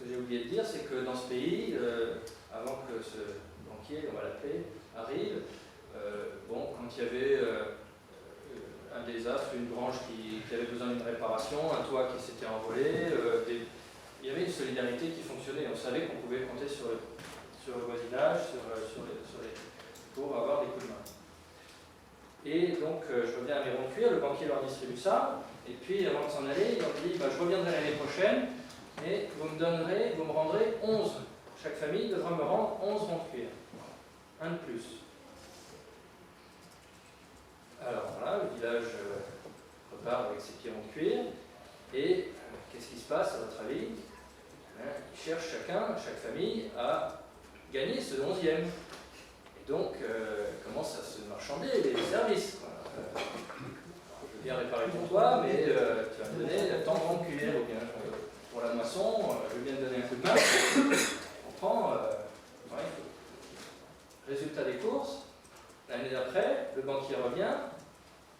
que j'ai oublié de dire, c'est que dans ce pays, avant que ce banquier, on va l'appeler, arrive, bon, quand il y avait un désastre, une branche qui avait besoin d'une réparation, un toit qui s'était envolé, il y avait une solidarité qui fonctionnait. On savait qu'on pouvait compter sur le voisinage, pour avoir des coups de main. Et donc, je reviens à mes ronds de cuir, le banquier leur distribue ça, et puis avant de s'en aller, il leur dit je reviendrai l'année prochaine, et vous me rendrez 11. Chaque famille devra me rendre 11 ronds de cuir. Un de plus. Alors voilà, le village repart avec ses petits ronds de cuir, et qu'est-ce qui se passe à votre avis? Ils cherchent chaque famille, à gagner ce 11e. Et donc, commence à se marchander les services. Je veux bien réparer ton toit, mais tu vas me donner tant de ronds de cuir, ou bien pour la moisson, je veux bien te donner un coup de main. On prend. Résultat des courses, l'année d'après, le banquier revient,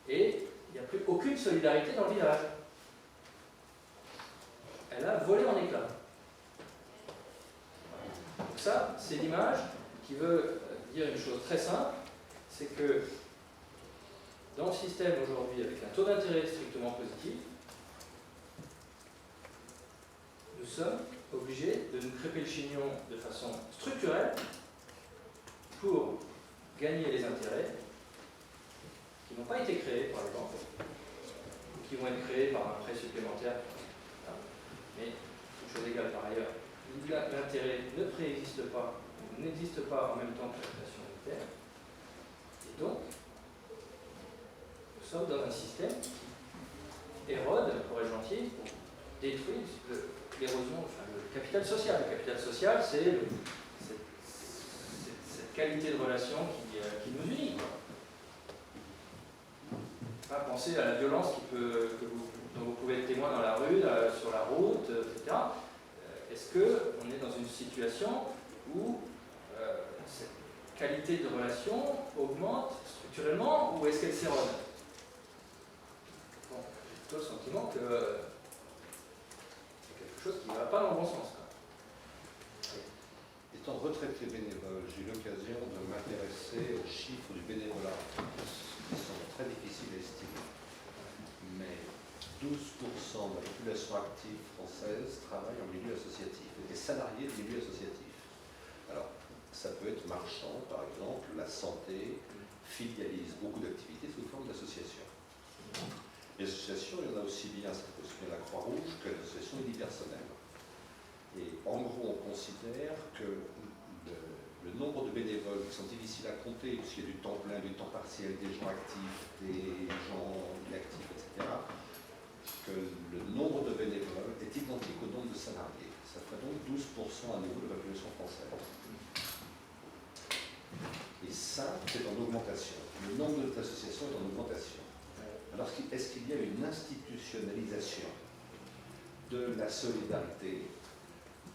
et il n'y a plus aucune solidarité dans le village. Elle a volé en éclats. Donc ça, c'est l'image qui veut dire une chose très simple, c'est que dans le système aujourd'hui, avec un taux d'intérêt strictement positif, nous sommes obligés de nous crêper le chignon de façon structurelle pour gagner les intérêts qui n'ont pas été créés par les banques, ou qui vont être créés par un prêt supplémentaire. Mais, une chose égale par ailleurs, l'intérêt ne préexiste pas, n'existe pas en même temps que la création monétaire. Et donc, nous sommes dans un système qui érode, pour être gentil, détruit l'érosion, enfin, le capital social. Le capital social, c'est cette qualité de relation qui nous unit. Pas penser à la violence dont vous pouvez être témoin dans la rue, sur la route, etc. Est-ce qu'on est dans une situation où cette qualité de relation augmente structurellement, ou est-ce qu'elle s'érode? Bon, j'ai plutôt le sentiment que c'est quelque chose qui ne va pas dans le bon sens. Étant retraité bénévole, j'ai eu l'occasion de m'intéresser aux chiffres du bénévolat, qui sont très difficiles à estimer. Mais 12% de la population active française travaille en milieu associatif, et des salariés du milieu associatif. Alors, ça peut être marchand, par exemple, la santé filialise beaucoup d'activités sous forme d'associations. Les associations, il y en a aussi bien la Croix-Rouge que les associations unipersonnelles. Et en gros, on considère que le nombre de bénévoles qui sont difficiles à compter, puisqu'il y a du temps plein, du temps partiel, des gens actifs, des gens inactifs, etc., que le nombre de bénévoles est identique au nombre de salariés. Ça ferait donc 12% à nouveau de la population française. Et ça, c'est en augmentation. Le nombre d'associations est en augmentation. Alors, est-ce qu'il y a une institutionnalisation de la solidarité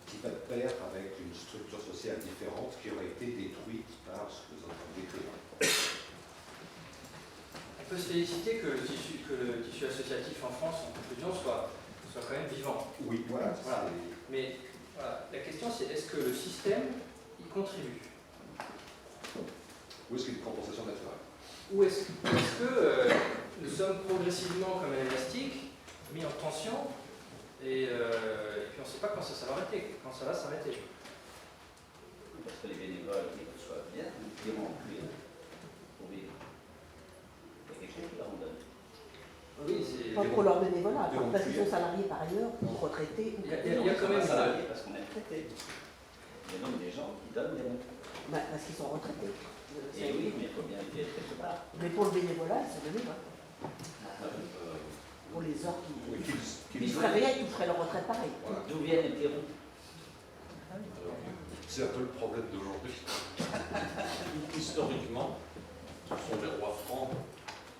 qui va de pair avec une structure sociale différente qui aurait été détruite par ce que vous entendez décrire? On peut se féliciter que le tissu associatif en France, en conclusion, soit quand même vivant. Oui, voilà. Mais voilà, la question, c'est est-ce que le système y contribue? Ou est-ce qu'il y a une compensation naturelle? Ou est-ce que nous sommes progressivement, comme un élastique, mis en tension, et puis on ne sait pas quand ça va s'arrêter. Parce que les bénévoles qui reçoivent bien, ils iront plus pour vivre. Il y a quelque chose qui leur en donne. Oui, c'est... Pas pour leur bénévolat, parce qu'ils sont salariés par ailleurs, ou retraités. Il y a quand même salariés parce qu'on est retraité. Il y a donc des gens qui donnent des bons. Parce qu'ils sont retraités. Et oui, mais il faut bien vivre quelque part. Mais pour le bénévolat, c'est bénévole. Pour les heures qui feraient rien, ils feraient leur retraite pareil. Voilà. D'où viennent les Pérons? C'est un peu le problème d'aujourd'hui. Historiquement, ce sont les rois francs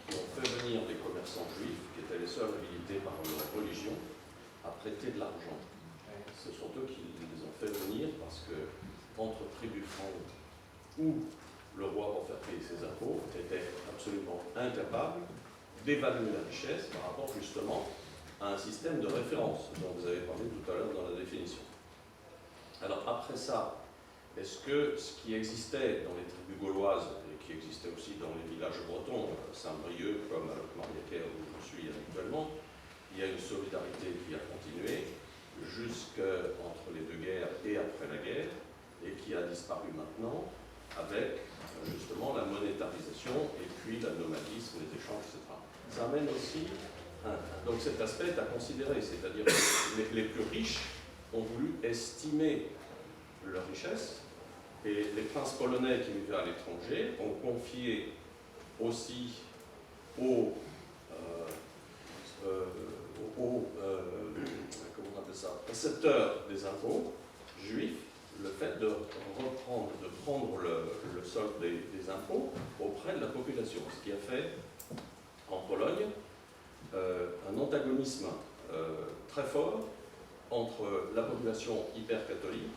qui ont fait venir des commerçants juifs, qui étaient les seuls habilités par leur religion, à prêter de l'argent. Ce sont eux qui les ont fait venir parce que, entre tribus francs où le roi, pour faire payer ses impôts, était absolument incapable d'évaluer la richesse par rapport justement à un système de référence dont vous avez parlé tout à l'heure dans la définition. après ça, est-ce que ce qui existait dans les tribus gauloises et qui existait aussi dans les villages bretons, Saint-Brieuc comme Mariaquer où je suis actuellement, il y a une solidarité qui a continué jusqu'entre les deux guerres et après la guerre, et qui a disparu maintenant avec justement la monétarisation et puis le nomadisme, les échanges, etc. Ça amène aussi donc cet aspect est à considérer, c'est-à-dire que les plus riches ont voulu estimer leur richesse, et les princes polonais qui vivaient à l'étranger ont confié aussi aux comment on appelle ça, récepteurs des impôts juifs le fait de prendre le solde des impôts auprès de la population, ce qui a fait en Pologne un antagonisme très fort entre la population hyper-catholique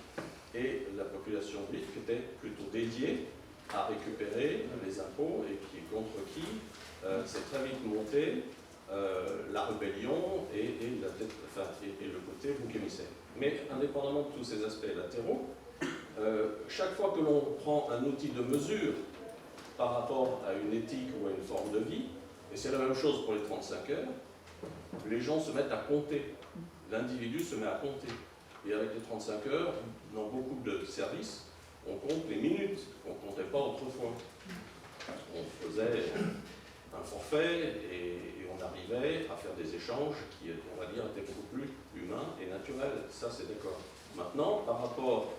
et la population juive qui était plutôt dédiée à récupérer les impôts et contre qui s'est très vite monté la rébellion et le côté bouc émissaire. Mais indépendamment de tous ces aspects latéraux, chaque fois que l'on prend un outil de mesure par rapport à une éthique ou à une forme de vie, et c'est la même chose pour les 35 heures, les gens se mettent à compter. L'individu se met à compter. Et avec les 35 heures, dans beaucoup de services, on compte les minutes qu'on ne comptait pas autrefois. On faisait un forfait et on arrivait à faire des échanges qui, on va dire, étaient beaucoup plus humains et naturels. Ça, c'est d'accord. Maintenant, par rapport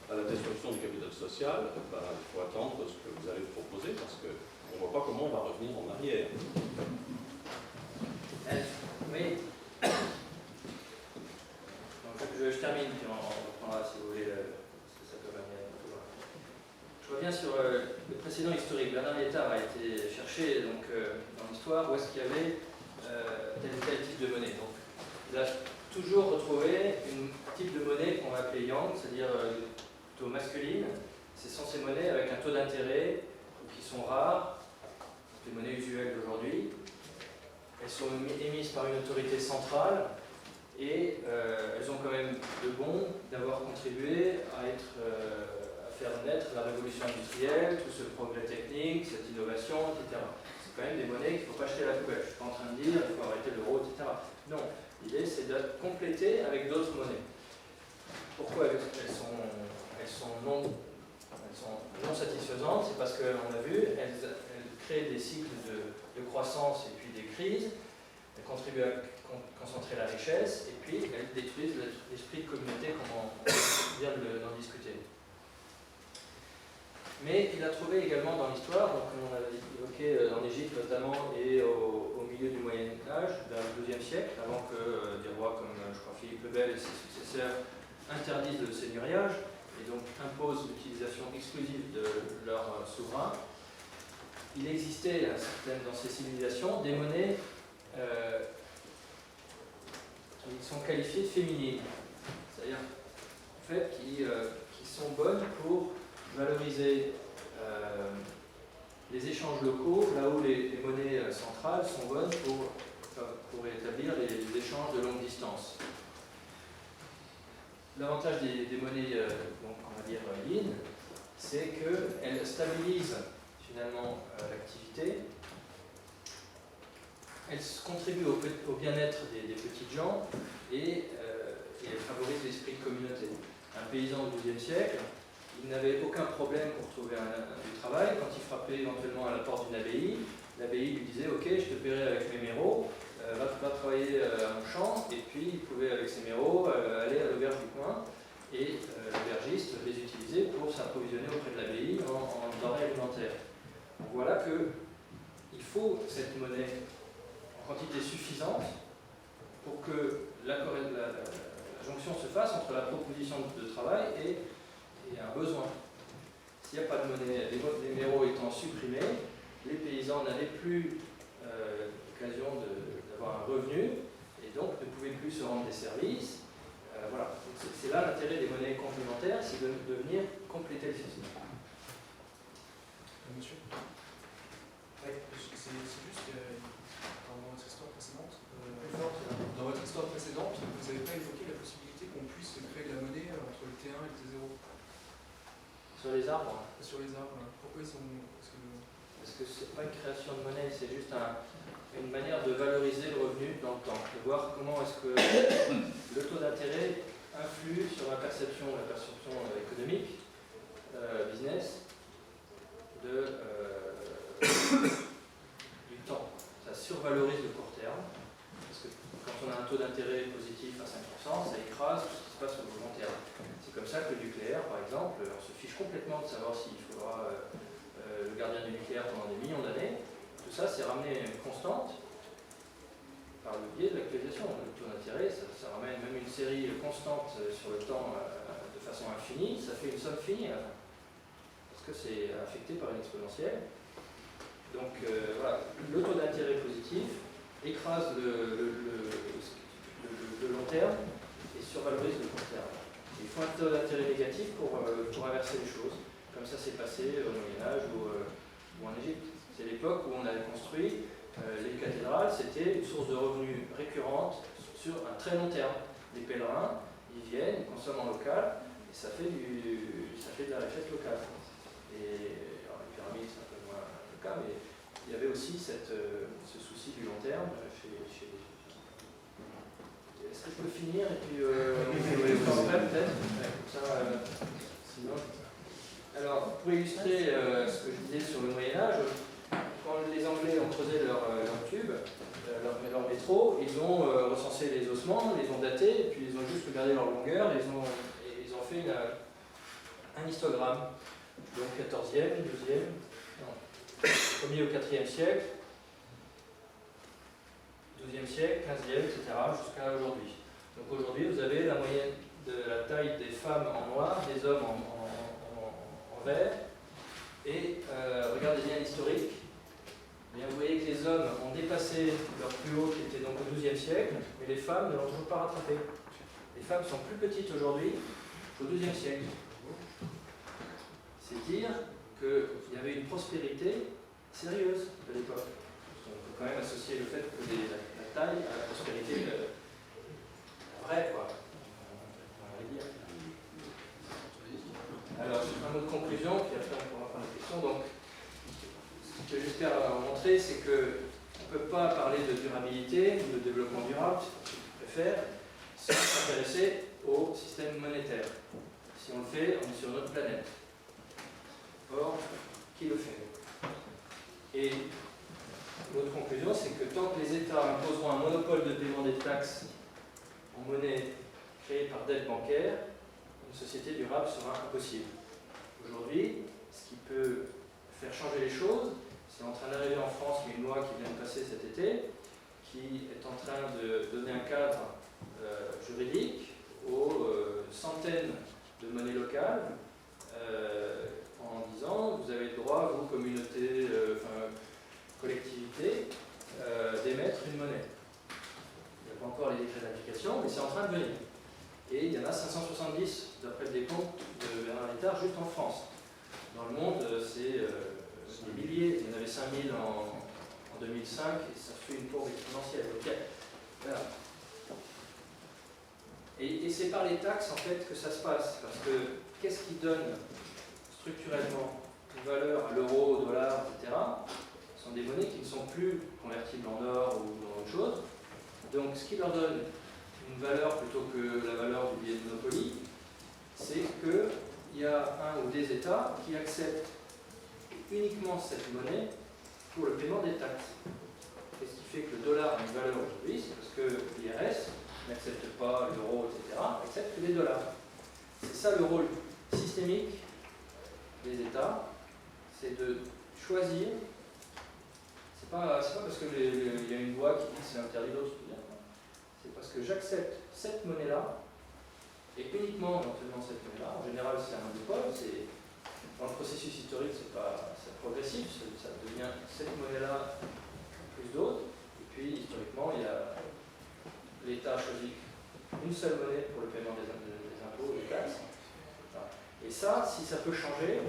à la destruction du capital social, il faut attendre ce que vous allez proposer parce qu'on ne voit pas comment on va revenir en arrière. Oui. Donc, je termine, puis on reprendra si vous voulez, parce que ça peut m'amener un peu loin. Je reviens sur le précédent historique. Bernard Liétard a été cherché donc, dans l'histoire où est-ce qu'il y avait tel ou tel type de monnaie. Donc, il a toujours retrouvé un type de monnaie qu'on va appeler yang, c'est-à-dire plutôt masculine. Ce sont ces monnaies avec un taux d'intérêt qui sont rares, les monnaies usuelles d'aujourd'hui. Elles sont émises par une autorité centrale et elles ont quand même de bon d'avoir contribué à faire naître la révolution industrielle, tout ce progrès technique, cette innovation, etc. C'est quand même des monnaies qu'il ne faut pas jeter à la poubelle. Je ne suis pas en train de dire qu'il faut arrêter l'euro, etc. Non, l'idée c'est de compléter avec d'autres monnaies. Pourquoi elles sont non satisfaisantes? C'est parce qu'on a vu, elles créent des cycles de croissance et puis des crises, elles contribuent à concentrer la richesse et puis elles détruisent l'esprit de communauté comme on vient d'en discuter. Mais il a trouvé également dans l'histoire, donc comme on avait évoqué en Égypte notamment et au milieu du Moyen-Âge, vers le XIIe siècle, avant que des rois comme je crois Philippe le Bel et ses successeurs interdisent le seigneuriage et donc imposent l'utilisation exclusive de leur souverain, il existait dans ces civilisations des monnaies qui sont qualifiées de féminines, c'est-à-dire en fait qui sont bonnes pour valoriser les échanges locaux, là où les monnaies centrales sont bonnes pour établir les échanges de longue distance. L'avantage des monnaies, donc on va dire yin, c'est qu'elles stabilisent finalement l'activité, elles contribuent au bien-être des petites gens et elles favorisent l'esprit de communauté. Un paysan au XIIe siècle, il n'avait aucun problème pour trouver du travail. Quand il frappait éventuellement à la porte d'une abbaye, l'abbaye lui disait « Ok, je te paierai avec mes méreaux, va travailler à mon champ », et puis il pouvait avec ses méreaux aller à l'auberge du coin, et l'aubergiste les utilisait pour s'approvisionner auprès de l'abbaye en denrées alimentaires. Donc voilà qu'il faut cette monnaie en quantité suffisante pour que la jonction se fasse entre la proposition de travail et un besoin. S'il n'y a pas de monnaie, les méreaux étant supprimés, les paysans n'avaient plus l'occasion d'avoir un revenu et donc ne pouvaient plus se rendre des services. Voilà. C'est là l'intérêt des monnaies complémentaires, c'est de venir compléter le système. Monsieur? Oui. C'est juste que dans votre histoire précédente, Plus fort, vous n'avez pas évoqué la possibilité qu'on puisse créer de la monnaie entre le T1 et le T0. Sur les arbres. Sur les arbres, pourquoi ils sont. Parce que c'est pas une création de monnaie, c'est juste une manière de valoriser le revenu dans le temps, de voir comment est-ce que le taux d'intérêt influe sur la perception économique, business, du temps. Ça survalorise le court terme, parce que quand on a un taux d'intérêt positif à 5%, ça écrase tout ce qui se passe sur le long terme. C'est comme ça que le nucléaire, par exemple, on se fiche complètement de savoir s'il faudra le gardien du nucléaire pendant des millions d'années. Tout ça, c'est ramené à une constante par le biais de l'actualisation. Le taux d'intérêt, ça ramène même une série constante sur le temps de façon infinie, ça fait une somme finie à la fin. Parce que c'est affecté par une exponentielle. Donc voilà, le taux d'intérêt positif écrase le long terme et survalorise le court terme. Il faut un taux d'intérêt négatif pour inverser les choses. Comme ça s'est passé au Moyen-Âge ou en Égypte. C'est l'époque où on avait construit les cathédrales, c'était une source de revenus récurrente sur un très long terme. Les pèlerins, ils viennent, ils consomment en local, et ça fait de la richesse locale. Et alors, les pyramides, c'est un peu moins le cas, mais il y avait aussi ce souci du long terme chez les Égyptiens. Est-ce que je peux finir et puis on après peut-être comme ça, sinon. Alors, pour illustrer ce que je disais sur le Moyen-Âge, quand les Anglais ont creusé leur tube, leur métro, ils ont recensé les ossements, les ont datés, et puis ils ont juste regardé leur longueur, et ils ont fait un histogramme. Donc 14e, 12e, non, 1er au 4e siècle, 12e siècle, 15e, etc., jusqu'à aujourd'hui. Donc aujourd'hui, vous avez la moyenne de la taille des femmes en noir, des hommes en vert, et regardez bien l'historique. Bien, vous voyez que les hommes ont dépassé leur plus haut qui était donc au XIIe siècle, mais les femmes ne l'ont toujours pas rattrapé. Les femmes sont plus petites aujourd'hui qu'au XIIe siècle. C'est dire qu'il y avait une prospérité sérieuse de l'époque. On peut quand même associer le fait que la taille à la prospérité vraie, quoi. On va dire. Alors, un mot de conclusion, puis après on pourra prendre des questions. Donc, ce que j'espère montrer, c'est qu'on ne peut pas parler de durabilité ou de développement durable, c'est ce que je préfère, sans s'intéresser au système monétaire. Si on le fait, on est sur notre planète. Or, qui le fait? Et l'autre conclusion, c'est que tant que les États imposeront un monopole de paiement des taxes en monnaie créée par dette bancaire, une société durable sera impossible. Aujourd'hui, ce qui peut faire changer les choses, c'est en train d'arriver en France, il y a une loi qui vient de passer cet été, qui est en train de donner un cadre juridique aux centaines de monnaies locales, en disant vous avez le droit, vous, communauté, collectivité, d'émettre une monnaie. Il n'y a pas encore les décrets d'application, mais c'est en train de venir. Et il y en a 570, d'après le décompte de Bernard Littard, juste en France. Dans le monde, c'est des milliers. Il y en avait 5000 en 2005, et ça fait une courbe exponentielle. Donc, voilà. Et c'est par les taxes, en fait, que ça se passe. Parce que qu'est-ce qui donne structurellement une valeur à l'euro, au dollar, etc. Ce sont des monnaies qui ne sont plus convertibles en or ou dans autre chose. Donc, ce qui leur donne une valeur plutôt que la valeur du billet de Monopoly, c'est qu'il y a un ou des États qui acceptent uniquement cette monnaie pour le paiement des taxes. Et ce qui fait que le dollar a une valeur aujourd'hui, c'est parce que l'IRS n'accepte pas l'euro, etc., accepte que les dollars. C'est ça le rôle systémique des États, c'est de choisir. C'est pas parce qu'il y a une loi qui dit que c'est interdit d'autres. C'est parce que j'accepte cette monnaie-là, et uniquement en tenant cette monnaie-là. En général, c'est un monopole. Dans le processus historique, c'est progressif. Ça devient cette monnaie-là plus d'autres. Et puis, historiquement, l'État choisit une seule monnaie pour le paiement des impôts et des taxes. Et ça, si ça peut changer,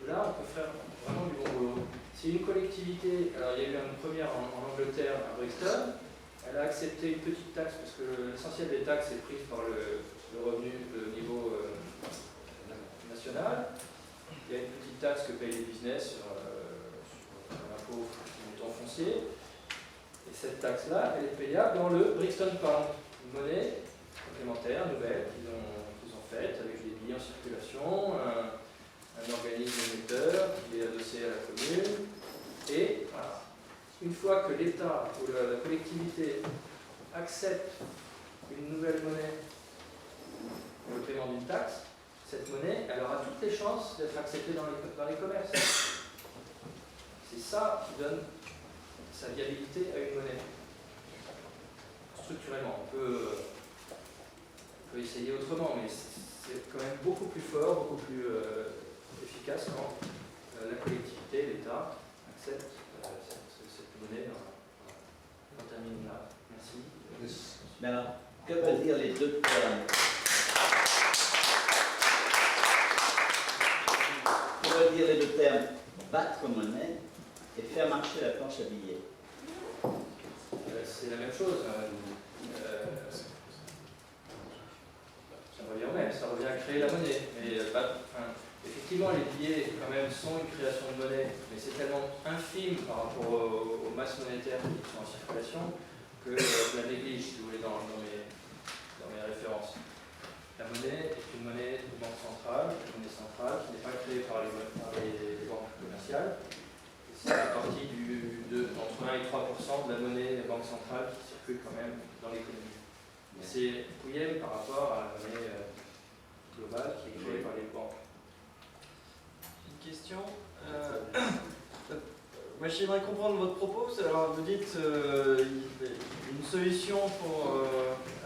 là, on peut faire vraiment du bon boulot. Si une collectivité, alors il y a eu une première en Angleterre, à Brixton, elle a accepté une petite taxe, parce que l'essentiel des taxes est pris par le revenu, le niveau national. business sur l'impôt du montant foncier. Et cette taxe-là, elle est payable dans le Brixton Pound, une monnaie complémentaire, nouvelle, qu'ils ont faite avec des billets en circulation, un organisme émetteur qui est adossé à la commune. Et voilà, une fois que l'État ou la collectivité accepte une nouvelle monnaie pour le paiement d'une taxe, cette monnaie, elle aura toutes les chances d'être acceptée dans les commerces. C'est ça qui donne sa viabilité à une monnaie. Structurellement, on peut essayer autrement, mais c'est quand même beaucoup plus fort, beaucoup plus efficace quand la collectivité, l'État accepte cette monnaie. On termine là. Merci. Mais alors, que veulent dire les deux termes? Que veulent dire les deux termes battre monnaie et faire marcher la planche à billets? C'est la même chose. Ça revient au même, ça revient à créer la monnaie. Mais effectivement, les billets, quand même, sont une création de monnaie, mais c'est tellement infime par rapport aux masses monétaires qui sont en circulation que je la néglige, si vous voulez, dans mes références. La monnaie est une monnaie de banque centrale, une monnaie centrale qui n'est pas créée par les banques commerciales. C'est la partie entre 1 et 3% de la monnaie des banques centrales qui circule quand même dans l'économie. C'est pouillème par rapport à la monnaie globale qui est créée par les banques. Une question. Moi, j'aimerais comprendre votre propos. Alors, vous dites une solution pour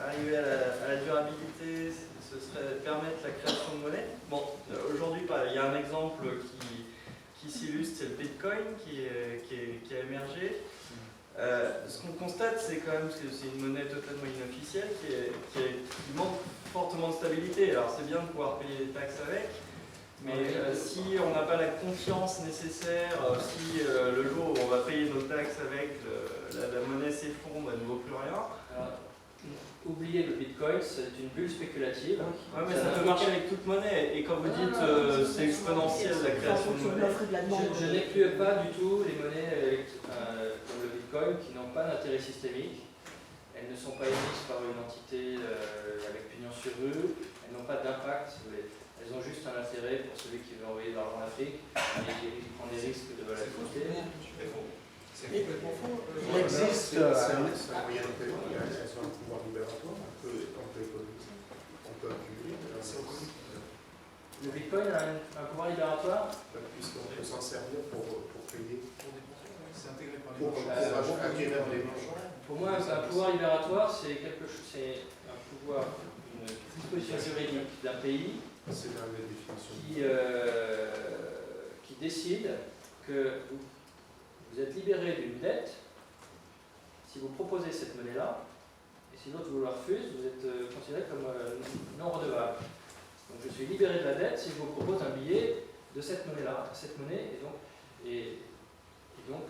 arriver à la durabilité, ce serait permettre la création de monnaie. Bon, aujourd'hui, il y a un exemple qui s'illustre, c'est le Bitcoin qui a émergé. Ce qu'on constate, c'est quand même que c'est une monnaie totalement inofficielle qui manque fortement de stabilité. Alors, c'est bien de pouvoir payer des taxes avec. Mais si on n'a pas la confiance nécessaire, si le jour où on va payer nos taxes avec, la monnaie s'effondre, elle ne vaut plus rien. Alors, oubliez le Bitcoin, c'est une bulle spéculative. Ouais, mais ça peut marcher avec toute monnaie. Et quand vous dites c'est exponentiel la création de monnaie, je n'exclus pas du tout les monnaies comme le Bitcoin qui n'ont pas d'intérêt systémique. Elles ne sont pas émises par une entité avec pignon sur rue. Elles n'ont pas d'impact. Elles ont juste un intérêt pour celui qui veut envoyer de l'argent en Afrique et qui prend des risques de volatilité. C'est complètement faux. Il existe C'est un moyen de paiement, il y a un pouvoir libératoire, on peut économiser, on peut accumuler, c'est reconnu. Le Bitcoin a un pouvoir libératoire Puisqu'on peut s'en servir pour payer. c'est intégré par Pour acquérir les marchands. Pour moi, un pouvoir libératoire, c'est un pouvoir, une disposition juridique d'un pays C'est dans la définition. qui décide que vous êtes libéré d'une dette si vous proposez cette monnaie-là, et si l'autre vous la refuse, vous êtes considéré comme non redevable. Donc je suis libéré de la dette si je vous propose un billet de cette monnaie-là, et donc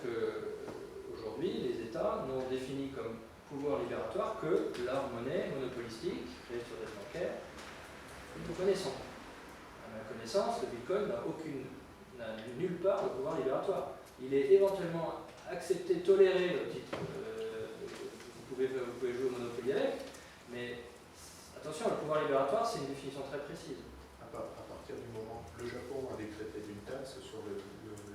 aujourd'hui, les États n'ont défini comme pouvoir libératoire que leur monnaie monopolistique, créée sur dette bancaire, que nous connaissons. À ma connaissance, le Bitcoin n'a nulle part le pouvoir libératoire. Il est éventuellement accepté, toléré au titre. Vous pouvez jouer au Monopoly avec, mais attention, le pouvoir libératoire, c'est une définition très précise. À partir du moment où le Japon a décrété une taxe sur le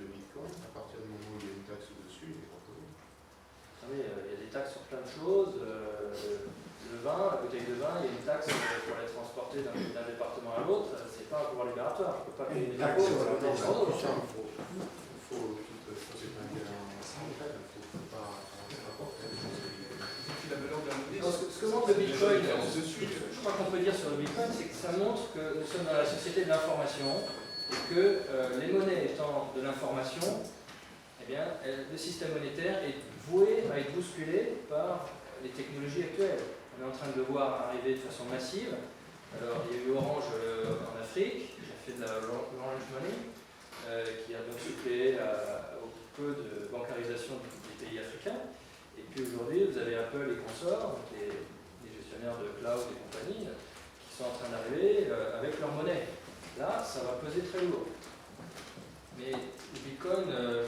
Bitcoin, à partir du moment où il y a une taxe dessus, il est proposé. Vous savez, il y a des taxes sur plein de choses. Le vin, la bouteille de vin, il y a une taxe pour la transporter d'un département à l'autre. C'est pas un pouvoir libérateur. On ne peut pas payer des impôts sur un autre. Ce que montre le Bitcoin, je crois qu'on peut dire sur le Bitcoin, c'est que ça montre que nous sommes dans la société de l'information et que les monnaies étant de l'information, eh bien, le système monétaire est voué à être bousculé par les technologies actuelles. On est en train de le voir arriver de façon massive. Alors, il y a eu Orange en Afrique, qui a fait de l'Orange Money, qui a donc suppléé au peu de bancarisation des pays africains. Et puis aujourd'hui, vous avez Apple et consorts, donc les gestionnaires de cloud et compagnie, qui sont en train d'arriver avec leur monnaie. Là, ça va peser très lourd. Mais le Bitcoin, Je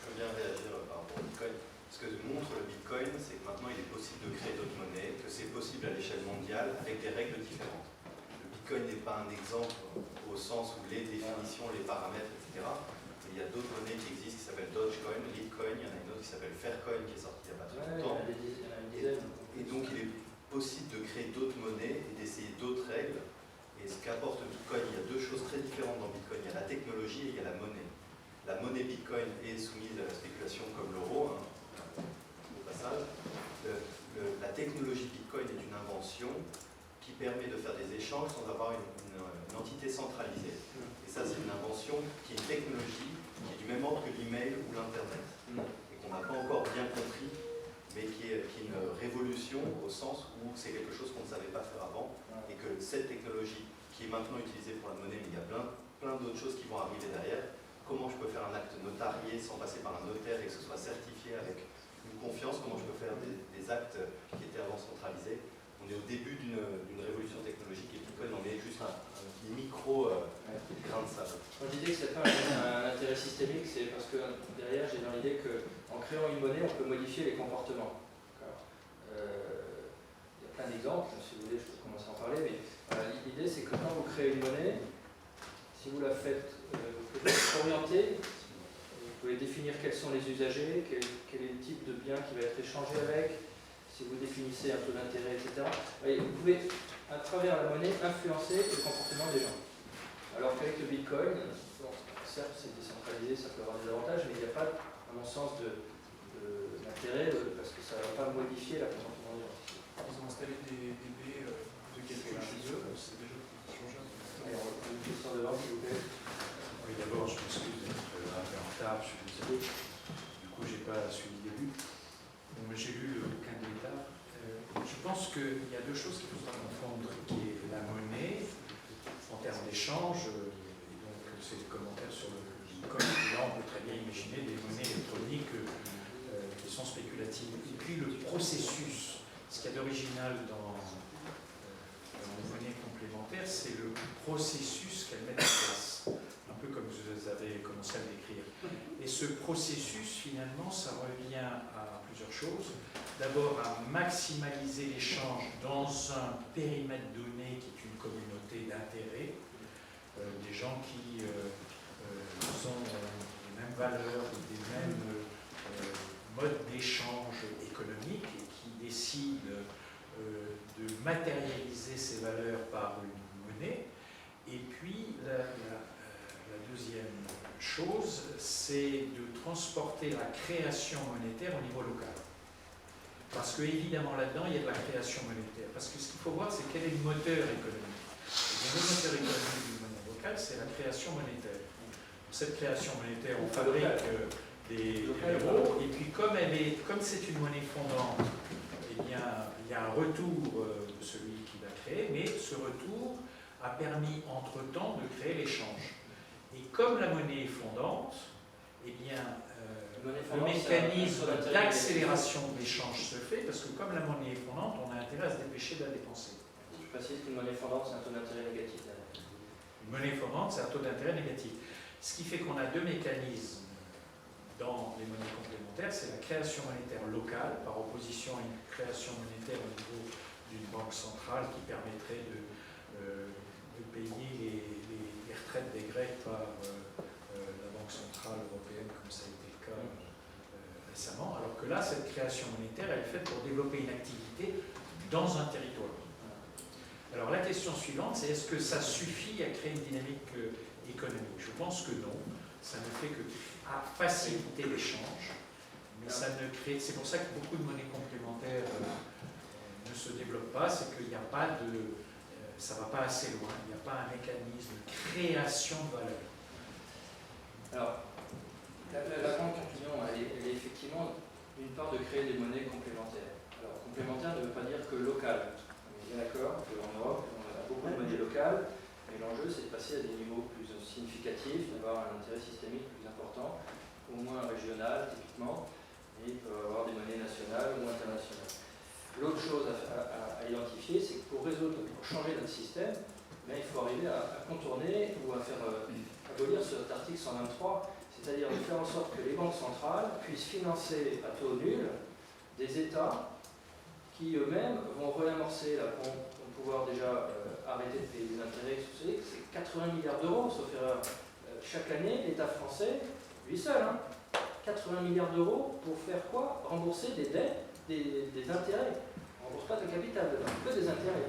veux bien réagir par rapport au Bitcoin. Ce que montre le Bitcoin, c'est que maintenant il est possible de créer d'autres monnaies, que c'est possible à l'échelle mondiale avec des règles différentes. Le Bitcoin n'est pas un exemple au sens où les définitions, les paramètres, etc. Mais il y a d'autres monnaies qui existent qui s'appellent Dogecoin, Litecoin, il y en a une autre qui s'appelle Faircoin qui est sortie il n'y a pas très longtemps. il y en a une dizaine. Et donc il est possible de créer d'autres monnaies et d'essayer d'autres règles. Et ce qu'apporte le Bitcoin, il y a deux choses très différentes dans Bitcoin. Il y a la technologie et il y a la monnaie. La monnaie Bitcoin est soumise à la spéculation comme l'euro, au passage. La technologie Bitcoin est une invention qui permet de faire des échanges sans avoir une entité centralisée. Et ça, c'est une invention qui est une technologie qui est du même ordre que l'email ou l'Internet. Et qu'on n'a pas encore bien compris, mais qui est une révolution au sens où c'est quelque chose qu'on ne savait pas faire avant. Et que cette technologie qui est maintenant utilisée pour la monnaie, mais il y a plein d'autres choses qui vont arriver derrière. Comment je peux faire un acte notarié sans passer par un notaire et que ce soit certifié avec une confiance? Comment je peux faire des actes qui étaient avant centralisés? On est au début d'une révolution technologique et Bitcoin en est juste un micro grain de sable. Quand je disais que c'est pas un intérêt systémique, c'est parce que derrière j'ai dans l'idée qu'en créant une monnaie, on peut modifier les comportements. Il y a plein d'exemples, si vous voulez, je peux commencer à en parler, mais l'idée c'est que quand vous créez une monnaie, si vous la faites, vous pouvez orienter, vous pouvez définir quels sont les usagers, quel est le type de bien qui va être échangé avec, si vous définissez un taux d'intérêt, etc. Vous pouvez, à travers la monnaie, influencer le comportement des gens. Alors qu'avec le Bitcoin, bon, certes c'est décentralisé, ça peut avoir des avantages, mais il n'y a pas, à mon sens, d'intérêt parce que ça ne va pas modifier le comportement des gens. Ils ont installé des baies de calcul chez eux, c'est déjà changé un peu. Alors, une question de l'ordre, s'il vous plaît. Oui, d'abord, je m'excuse d'être un peu en retard, je suis désolé. Du coup, je n'ai pas suivi le début. Donc, j'ai lu le bouquin de l'État. Je pense qu'il y a deux choses qu'il ne faut pas confondre, qui est la monnaie, en termes d'échange, et donc c'est des commentaires sur le Bitcoin. Là, on peut très bien imaginer des monnaies électroniques qui sont spéculatives. Et puis le processus, ce qu'il y a d'original dans les monnaies complémentaires, c'est le processus qu'elles mettent en place, un peu comme vous avez commencé à le décrire. Et ce processus, finalement, ça revient à plusieurs choses. D'abord, à maximaliser l'échange dans un périmètre donné qui est une communauté d'intérêt, des gens qui ont les mêmes valeurs, des mêmes modes d'échange économique et qui décident de matérialiser ces valeurs par une monnaie. Et puis, la deuxième chose, c'est de transporter la création monétaire au niveau local. Parce que, évidemment, là-dedans, il y a de la création monétaire. Parce que ce qu'il faut voir, c'est quel est le moteur économique. Et le moteur économique d'une monnaie locale, c'est la création monétaire. Cette création monétaire, on fabrique des euros, et puis comme c'est une monnaie fondante, eh bien, il y a un retour de celui qui l'a créé, mais ce retour a permis, entre-temps, de créer l'échange. Et comme la monnaie est fondante, eh bien, le mécanisme d'accélération de l'échange se fait, parce que comme la monnaie est fondante, on a intérêt à se dépêcher de la dépenser. Je précise qu'une monnaie fondante, c'est un taux d'intérêt négatif. Une monnaie fondante, c'est un taux d'intérêt négatif. Ce qui fait qu'on a deux mécanismes dans les monnaies complémentaires, c'est la création monétaire locale, par opposition à une création monétaire au niveau d'une banque centrale qui permettrait de payer les retraites des Grecs par la Banque centrale européenne, comme ça a été le cas récemment, alors que là, cette création monétaire, elle est faite pour développer une activité dans un territoire. Alors la question suivante, c'est est-ce que ça suffit à créer une dynamique économique? Je pense que non, ça ne fait que faciliter l'échange, mais ça ne crée... C'est pour ça que beaucoup de monnaies complémentaires ne se développent pas, c'est qu'il n'y a pas de... ça ne va pas assez loin, il n'y a pas un mécanisme de création de valeur. Alors, la grande conclusion, elle est effectivement d'une part de créer des monnaies complémentaires. Alors, complémentaire ne veut pas dire que local. On est bien d'accord qu'en Europe, on a beaucoup de monnaies locales, mais l'enjeu, c'est de passer à des niveaux plus significatifs, d'avoir un intérêt systémique plus important, au moins régional, typiquement, et il peut y avoir des monnaies nationales ou internationales. L'autre chose à identifier, c'est que pour changer notre système, mais il faut arriver à contourner ou à faire abolir cet article 123, c'est-à-dire de faire en sorte que les banques centrales puissent financer à taux nul des États qui eux-mêmes vont réamorcer la pompe, vont pouvoir déjà arrêter de payer des intérêts. Vous savez que c'est 80 milliards d'euros, sauf erreur. Chaque année, l'État français, lui seul, 80 milliards d'euros pour faire quoi? Rembourser des dettes, des intérêts. On ne rembourse pas de capital dedans, que des intérêts.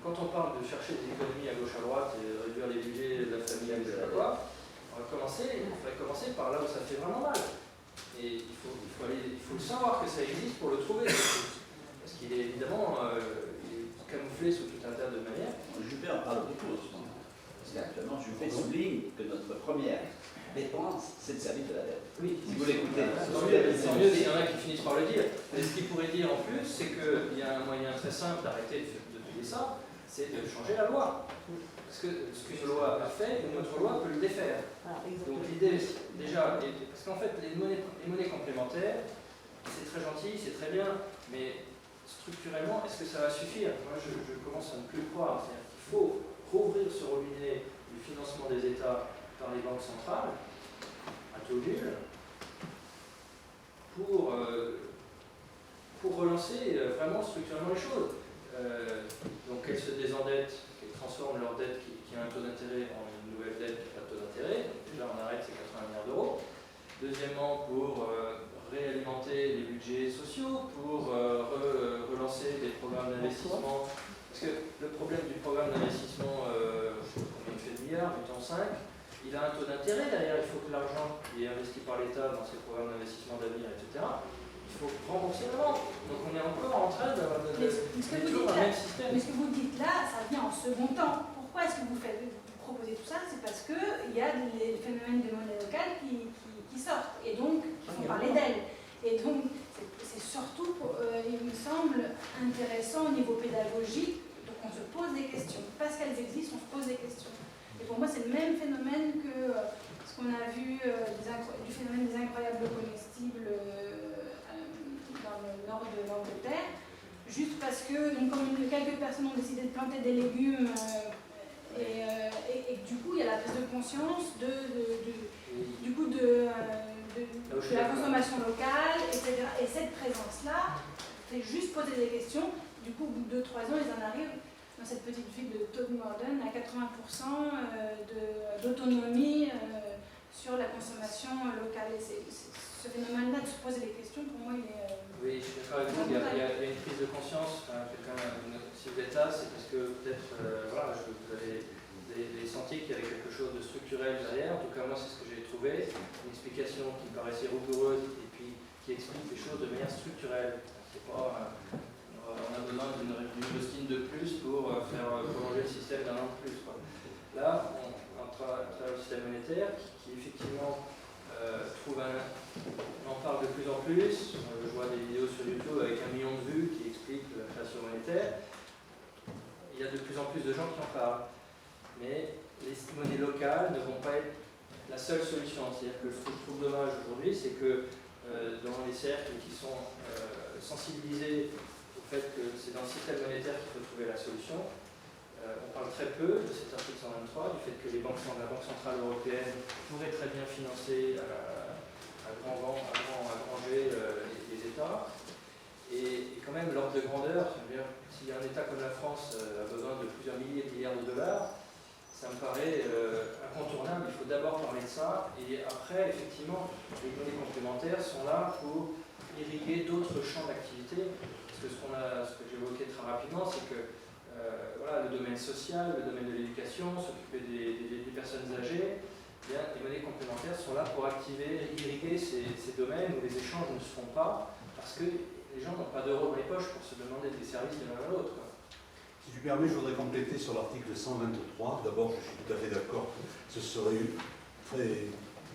Quand on parle de chercher des économies à gauche à droite et de réduire les budgets de la famille, etc., il faudrait commencer par là où ça fait vraiment mal. Et il faut le savoir que ça existe pour le trouver. Parce qu'il est évidemment il est camouflé sous tout un tas de manières. Juppé en parle beaucoup en ce moment. Parce qu'actuellement, Juppé souligne que notre première dépense, c'est le service de la dette. Oui, si vous l'écoutez. C'est mieux s'il y en a qui finissent par le dire. Mais ce qu'il pourrait dire en plus, c'est qu'il y a un moyen très simple d'arrêter de payer ça, c'est de changer la loi. Parce que ce qu'une loi a fait, une autre loi peut le défaire. Donc l'idée, déjà, parce qu'en fait, les monnaies complémentaires, c'est très gentil, c'est très bien, mais structurellement, est-ce que ça va suffire? Moi, je commence à ne plus le croire. C'est-à-dire qu'il faut rouvrir ce robinet du financement des États par les banques centrales, à taux nul, pour relancer vraiment structurellement les choses. Donc qu'elles se désendettent, qu'elles transforment leur dette qui a un taux d'intérêt en une nouvelle dette qui n'a pas de taux d'intérêt. Donc déjà, on arrête ces 80 milliards d'euros. Deuxièmement, pour réalimenter les budgets sociaux, pour relancer des programmes d'investissement. Parce que le problème du programme d'investissement, combien il fait de milliards, mettons 5, il a un taux d'intérêt derrière. Il faut que l'argent qui est investi par l'État dans ces programmes d'investissement d'avenir, etc., il faut rembourser la banque. Donc on est encore en train de toujours un même système. Mais ce que vous dites là, ça vient en second temps. Pourquoi est-ce que vous proposez tout ça? C'est parce qu'il y a les phénomènes de monnaie locale qui sortent et donc qui font parler d'elles. Et donc c'est surtout, il me semble, intéressant au niveau pédagogique, donc on se pose des questions. Parce qu'elles existent, on se pose des questions. Et pour moi, c'est le même phénomène que ce qu'on a vu du phénomène des incroyables comestibles dans le nord de l'Angleterre, juste parce que quelques personnes ont décidé de planter des légumes et du coup, il y a la prise de conscience de la consommation locale, etc. Et cette présence-là fait juste poser des questions. Du coup, au bout de 2-3 ans, ils en arrivent dans cette petite ville de Todmorden à 80% d'autonomie sur la consommation locale. Et ce phénomène-là de se poser des questions, pour moi, il est... Oui, je suis d'accord avec vous, il y a une prise de conscience. Si vous êtes là, c'est parce que peut-être vous avez senti qu'il y avait quelque chose de structurel derrière. En tout cas, moi, c'est ce que j'ai trouvé. Une explication qui me paraissait rigoureuse et puis qui explique les choses de manière structurelle. C'est pas... on a besoin d'une rustine de plus pour faire prolonger le système d'un an de plus. Là, on travaille au système monétaire qui effectivement on en parle de plus en plus. Je vois des vidéos sur YouTube avec 1 million de vues qui expliquent la création monétaire. Il y a de plus en plus de gens qui en parlent. Mais les monnaies locales ne vont pas être la seule solution. C'est-à-dire que ce que je trouve dommage aujourd'hui, c'est que dans les cercles qui sont sensibilisés au fait que c'est dans le système monétaire qu'il faut trouver la solution, on parle très peu de cet article 123, du fait que la Banque Centrale Européenne pourrait très bien financer à grand jet les États. Et quand même, l'ordre de grandeur, si un État comme la France a besoin de plusieurs milliers de milliards de dollars, ça me paraît incontournable. Il faut d'abord parler de ça, et après, effectivement, les monnaies complémentaires sont là pour irriguer d'autres champs d'activité. Parce que ce que j'évoquais très rapidement, c'est que le domaine social, le domaine de l'éducation, s'occuper des personnes âgées, les monnaies complémentaires sont là pour irriguer ces domaines où les échanges ne se font pas, parce que les gens n'ont pas d'euros dans les poches pour se demander des services de l'un à l'autre. Si tu permets, je voudrais compléter sur l'article 123. D'abord, je suis tout à fait d'accord, ce serait très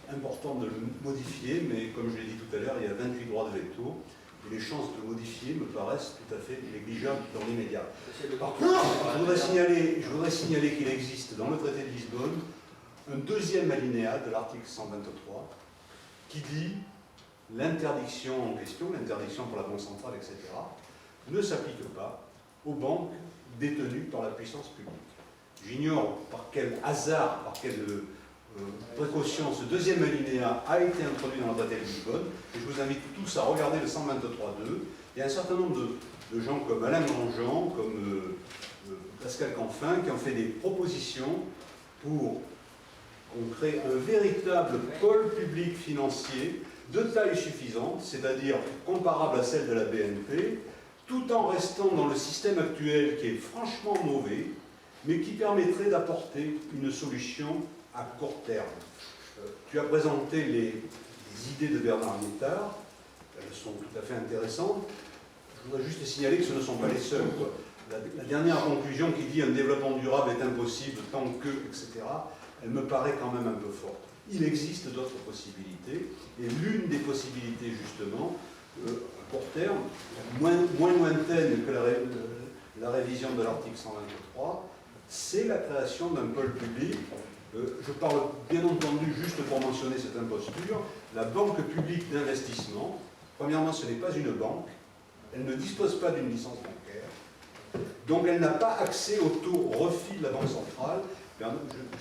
important de le modifier, mais comme je l'ai dit tout à l'heure, il y a 28 droits de veto. Et les chances de modifier me paraissent tout à fait négligeables dans l'immédiat. Par contre, je voudrais signaler qu'il existe dans le traité de Lisbonne un deuxième alinéa de l'article 123 qui dit l'interdiction en question, l'interdiction pour la Banque centrale, etc., ne s'applique pas aux banques détenues par la puissance publique. J'ignore par quel hasard, par quelle précaution ce deuxième alinéa a été introduit dans le traité de Lisbonne, et je vous invite tous à regarder le 123.2. Il y a un certain nombre de gens comme Alain Grandjean, comme Pascal Canfin, qui ont fait des propositions pour qu'on crée un véritable pôle public financier de taille suffisante, c'est-à-dire comparable à celle de la BNP, tout en restant dans le système actuel qui est franchement mauvais, mais qui permettrait d'apporter une solution à court terme. Tu as présenté les idées de Bernard Liétard, elles sont tout à fait intéressantes. Je voudrais juste signaler que ce ne sont pas les seules. La dernière conclusion qui dit un développement durable est impossible tant que, etc., elle me paraît quand même un peu forte. Il existe d'autres possibilités, et l'une des possibilités, justement, à court terme, moins lointaine que la révision de l'article 123, c'est la création d'un pôle public. Je parle bien entendu, juste pour mentionner cette imposture, la Banque publique d'investissement. Premièrement, ce n'est pas une banque, elle ne dispose pas d'une licence bancaire, donc elle n'a pas accès au taux refi de la Banque centrale. Je ne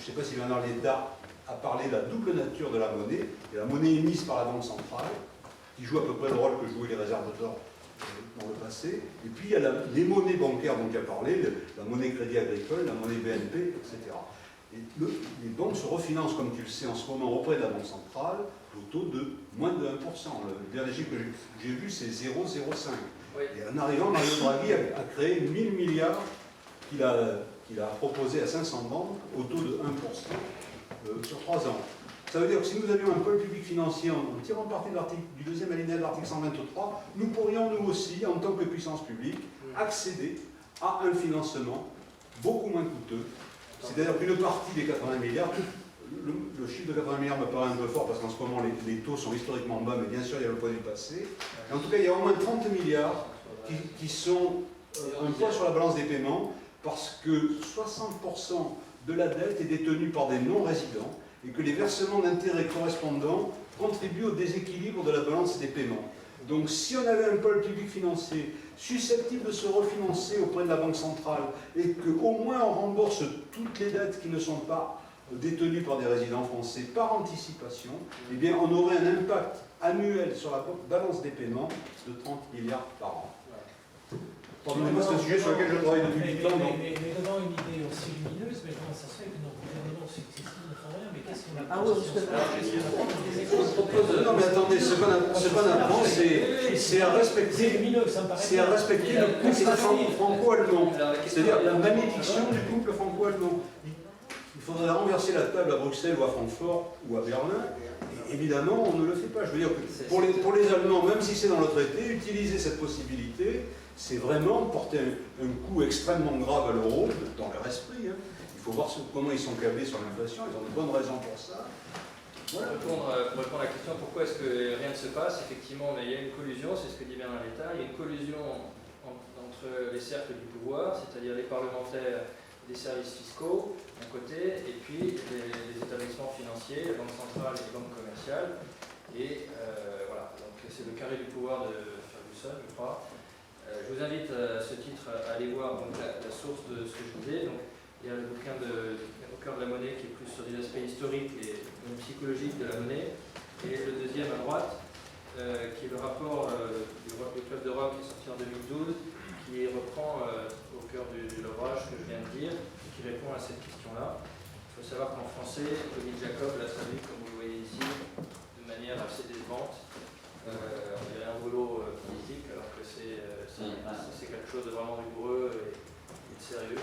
sais pas si Bernard Liétard a parlé de la double nature de la monnaie. Il y a la monnaie émise par la Banque centrale, qui joue à peu près le rôle que jouaient les réserves d'or dans le passé. Et puis il y a les monnaies bancaires dont il a parlé, la monnaie Crédit Agricole, la monnaie BNP, etc. Et les banques se refinancent, comme tu le sais, en ce moment auprès de la Banque centrale, au taux de moins de 1%. Le dernier chiffre que j'ai vu, c'est 0,05. Oui. Et en arrivant, Mario Draghi a créé 1000 milliards qu'il a proposé à 500 banques au taux de 1% sur 3 ans. Ça veut dire que si nous avions un pôle public financier en tirant parti du deuxième alinéa de l'article 123, nous pourrions nous aussi, en tant que puissance publique, accéder à un financement beaucoup moins coûteux. C'est-à-dire qu'une partie des 80 milliards, le chiffre de 80 milliards me paraît un peu fort parce qu'en ce moment les taux sont historiquement bas, mais bien sûr il y a le poids du passé. Et en tout cas, il y a au moins 30 milliards qui sont un poids sur la balance des paiements parce que 60% de la dette est détenue par des non-résidents et que les versements d'intérêts correspondants contribuent au déséquilibre de la balance des paiements. Donc si on avait un pôle public financier susceptible de se refinancer auprès de la Banque centrale et qu'au moins on rembourse toutes les dettes qui ne sont pas détenues par des résidents français par anticipation, eh bien on aurait un impact annuel sur la balance des paiements de 30 milliards par an. Pardonnez-moi, c'est un sujet sur lequel je travaille depuis du temps. Mais devant une idée aussi lumineuse, mais comment ça se fait que nos gouvernements successifs ne font rien? Mais qu'est-ce qu'on a? Ah oui, non, mais attendez, c'est pas n'importe, c'est à respecter le couple franco-allemand. C'est-à-dire la malédiction du couple franco-allemand. Il faudrait renverser la table à Bruxelles ou à Francfort ou à Berlin. Et évidemment, on ne le fait pas. Je veux dire que pour les Allemands, même si c'est dans le traité, utiliser cette possibilité, c'est vraiment porter un coup extrêmement grave à l'euro, dans leur esprit. Hein. Il faut voir comment ils sont câblés sur l'inflation, ils ont de bonnes raisons pour ça. Voilà. Pour répondre à la question pourquoi est-ce que rien ne se passe, effectivement, il y a une collusion, c'est ce que dit Bernard Liétard, il y a une collusion entre les cercles du pouvoir, c'est-à-dire les parlementaires des services fiscaux d'un côté, et puis les établissements financiers, la Banque centrale et les banques commerciales. Et voilà, donc c'est le carré du pouvoir de Ferguson, je crois. Je vous invite à ce titre à aller voir donc, la source de ce que je disais. Donc, il y a le bouquin Au cœur de la monnaie qui est plus sur des aspects historiques et même psychologiques de la monnaie. Et le deuxième à droite, qui est le rapport du Club de Rome qui est sorti en 2012, qui reprend au cœur de l'ouvrage que je viens de dire, et qui répond à cette question-là. Il faut savoir qu'en français, Tony Jacob l'a traduit, comme vous le voyez ici, de manière assez décevante. On dirait un boulot politique, alors que c'est quelque chose de vraiment rigoureux et de sérieux.